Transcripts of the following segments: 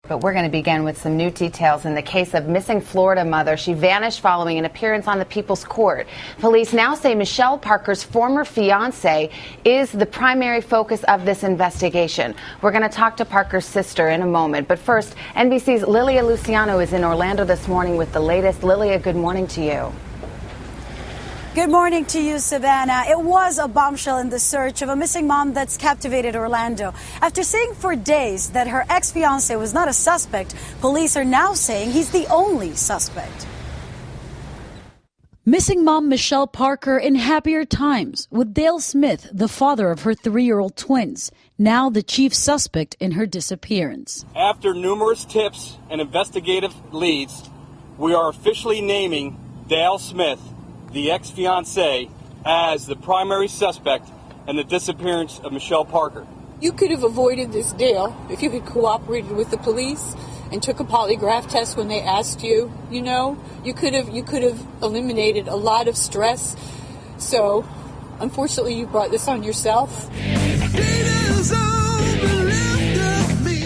But we're going to begin with some new details in the case of missing Florida mother. She vanished following an appearance on the People's Court. Police now say Michelle Parker's former fiance is the primary focus of this investigation. We're going to talk to Parker's sister in a moment. But first, NBC's Lilia Luciano is in Orlando this morning with the latest. Lilia, good morning to you. Good morning to you, Savannah. It was a bombshell in the search of a missing mom that's captivated Orlando. After saying for days that her ex-fiancé was not a suspect, police are now saying he's the only suspect. Missing mom Michelle Parker in happier times with Dale Smith, the father of her 3-year-old twins, now the chief suspect in her disappearance. After numerous tips and investigative leads, we are officially naming Dale Smith, the ex-fiancé, as the primary suspect in the disappearance of Michelle Parker. You could have avoided this, Dale, if you had cooperated with the police and took a polygraph test when they asked you. You know, you could have eliminated a lot of stress. So, unfortunately, you brought this on yourself.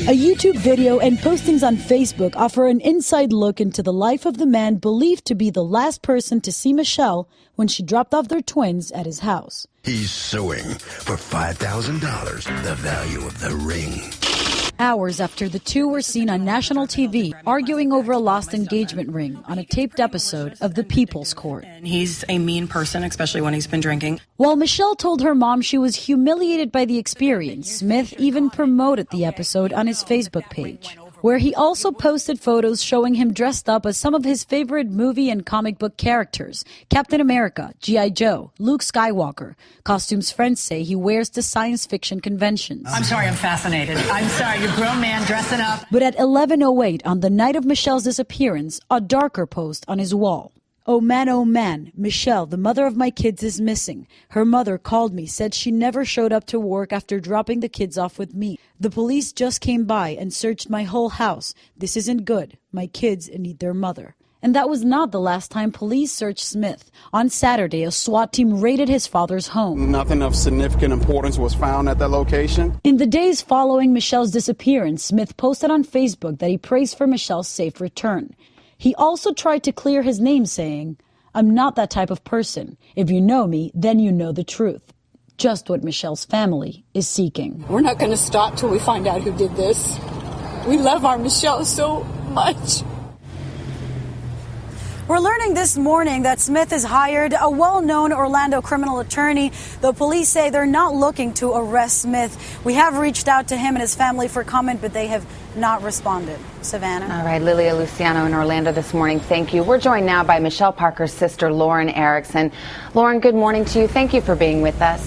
A YouTube video and postings on Facebook offer an inside look into the life of the man believed to be the last person to see Michelle when she dropped off their twins at his house. He's suing for $5,000, the value of the ring. Hours after the two were seen on national TV arguing over a lost engagement ring on a taped episode of the People's Court. He's a mean person, especially when he's been drinking. While Michelle told her mom she was humiliated by the experience, Smith even promoted the episode on his Facebook page, where he also posted photos showing him dressed up as some of his favorite movie and comic book characters: Captain America, G.I. Joe, Luke Skywalker, costumes friends say he wears to science fiction conventions. I'm sorry, I'm fascinated. I'm sorry, you're a grown man dressing up. But at 11:08 on the night of Michelle's disappearance, a darker post on his wall. Oh man, Michelle, the mother of my kids, is missing. Her mother called me, said she never showed up to work after dropping the kids off with me. The police just came by and searched my whole house. This isn't good. My kids need their mother. And that was not the last time police searched Smith. On Saturday, a SWAT team raided his father's home. Nothing of significant importance was found at that location. In the days following Michelle's disappearance, Smith posted on Facebook that he prays for Michelle's safe return. He also tried to clear his name, saying, "I'm not that type of person. If you know me, then you know the truth." Just what Michelle's family is seeking. We're not going to stop till we find out who did this. We love our Michelle so much. We're learning this morning that Smith has hired a well-known Orlando criminal attorney. The police say they're not looking to arrest Smith. We have reached out to him and his family for comment, but they have not responded. Savannah. All right, Lilia Luciano in Orlando this morning. Thank you. We're joined now by Michelle Parker's sister, Lauren Erickson. Lauren, good morning to you. Thank you for being with us.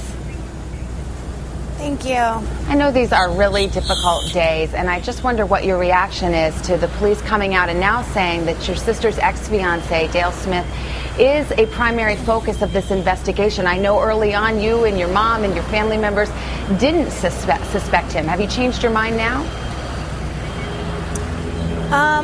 Thank you. I know these are really difficult days, and I just wonder what your reaction is to the police coming out and now saying that your sister's ex-fiancé, Dale Smith, is a primary focus of this investigation. I know early on you and your mom and your family members didn't suspect him. Have you changed your mind now?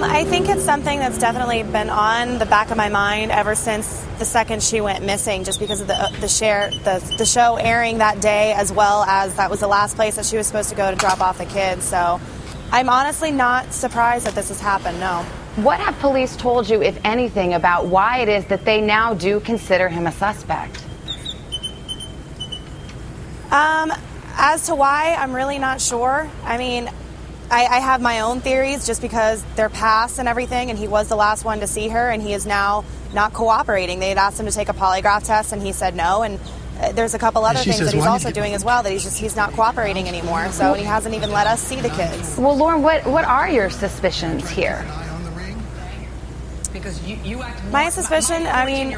I think it's something that's definitely been on the back of my mind ever since the second she went missing, just because of the show airing that day, as well as that was the last place that she was supposed to go to drop off the kids. So I'm honestly not surprised that this has happened, no. What have police told you, if anything, about why it is that they now do consider him a suspect? As to why, I'm really not sure. I mean, I have my own theories just because they're past and everything, and he was the last one to see her, and he is now not cooperating. They had asked him to take a polygraph test, and he said no, and there's a couple other things that he's also doing as well, that he's not cooperating anymore, so he hasn't even let us see the kids. Well, Lauren, what are your suspicions here? My suspicion, I mean,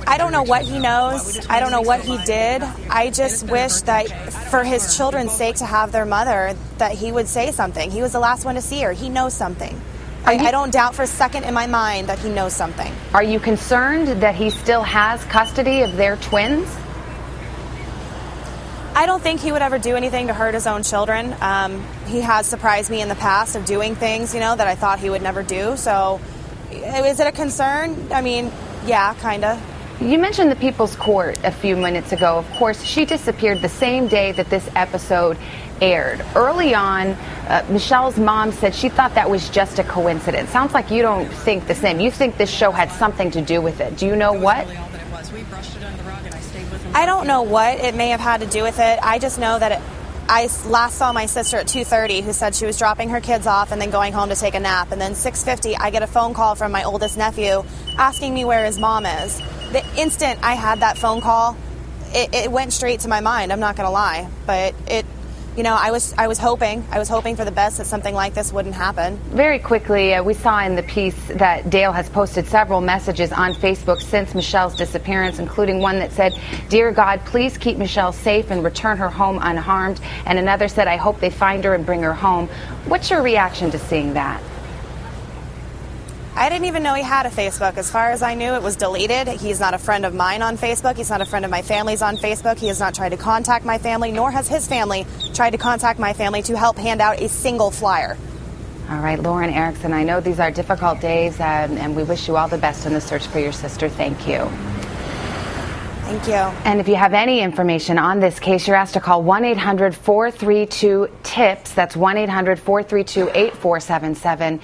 I don't know what he knows. I don't know what he did. I just wish that for his children's sake to have their mother, that he would say something. He was the last one to see her. He knows something. I don't doubt for a second in my mind that he knows something. Are you concerned that he still has custody of their twins? I don't think he would ever do anything to hurt his own children. He has surprised me in the past of doing things, that I thought he would never do. So is it a concern? I mean, yeah, kind of. You mentioned the People's Court a few minutes ago. Of course, she disappeared the same day that this episode aired. Early on, Michelle's mom said she thought that was just a coincidence. Sounds like you don't think the same. You think this show had something to do with it. Do you know what? I don't know what it may have had to do with it. I just know that I last saw my sister at 2:30 who said she was dropping her kids off and then going home to take a nap. And then 6:50, I get a phone call from my oldest nephew asking me where his mom is. The instant I had that phone call, it went straight to my mind. I'm not going to lie. But I was hoping for the best, that something like this wouldn't happen. Very quickly, we saw in the piece that Dale has posted several messages on Facebook since Michelle's disappearance, including one that said, "Dear God, please keep Michelle safe and return her home unharmed." And another said, "I hope they find her and bring her home." What's your reaction to seeing that? I didn't even know he had a Facebook. As far as I knew, it was deleted. He's not a friend of mine on Facebook. He's not a friend of my family's on Facebook. He has not tried to contact my family, nor has his family tried to contact my family to help hand out a single flyer. All right, Lauren Erickson, I know these are difficult days, and we wish you all the best in the search for your sister. Thank you. Thank you. And if you have any information on this case, you're asked to call 1-800-432-TIPS. That's 1-800-432-8477.